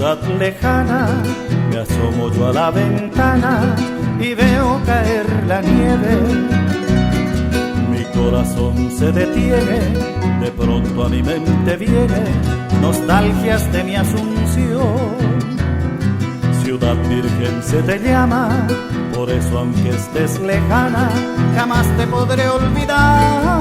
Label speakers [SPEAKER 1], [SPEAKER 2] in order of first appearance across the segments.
[SPEAKER 1] ciudad lejana, me asomo yo a la ventana y veo caer la nieve. Mi corazón se detiene, de pronto a mi mente viene nostalgias de mi Asunción. Ciudad virgen se te llama, por eso aunque estés lejana, jamás te podré olvidar.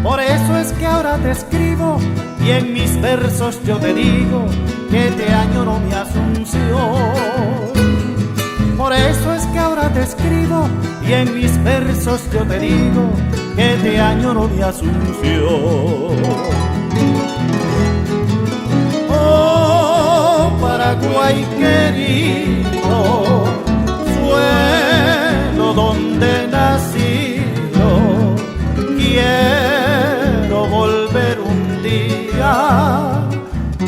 [SPEAKER 1] Por eso es que ahora te escribo y en mis versos yo te digo que te añoro mi Asunción. Por eso es que ahora te escribo y en mis versos yo te digo que te añoro mi Asunción. Oh, Paraguay querido, suelo donde nacido, quiero volver un día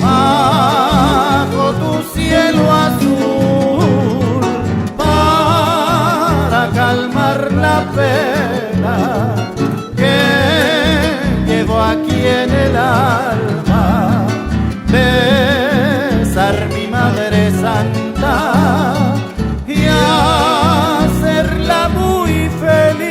[SPEAKER 1] bajo tu cielo azul para calmar la pena que llevo aquí en el alma, besar mi Madre Santa y hacerla muy feliz.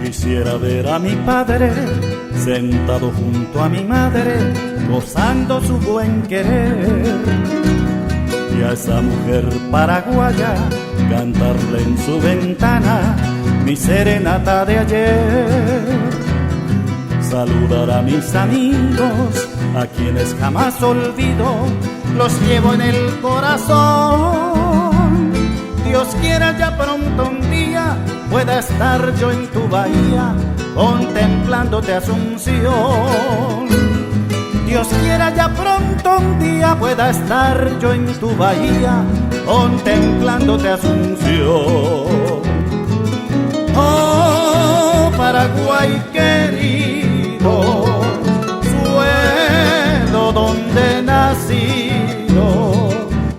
[SPEAKER 1] Quisiera ver a mi padre sentado junto a mi madre, gozando su buen querer, y a esa mujer paraguaya cantarle en su ventana mi serenata de ayer. Saludar a mis amigos, a quienes jamás olvido, los llevo en el corazón. Dios quiera ya pronto un día pueda estar yo en tu bahía contemplándote Asunción. Dios quiera ya pronto un día pueda estar yo en tu bahía contemplándote Asunción. Oh, Paraguay querido, suelo donde nacido,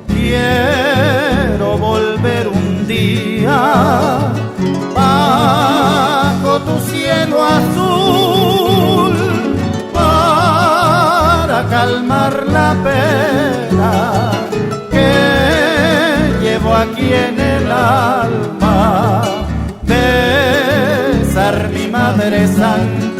[SPEAKER 1] quiero volver un día bajo tu cielo azul para calmar la pena que llevo aquí en el alma, besar mi Madre Santa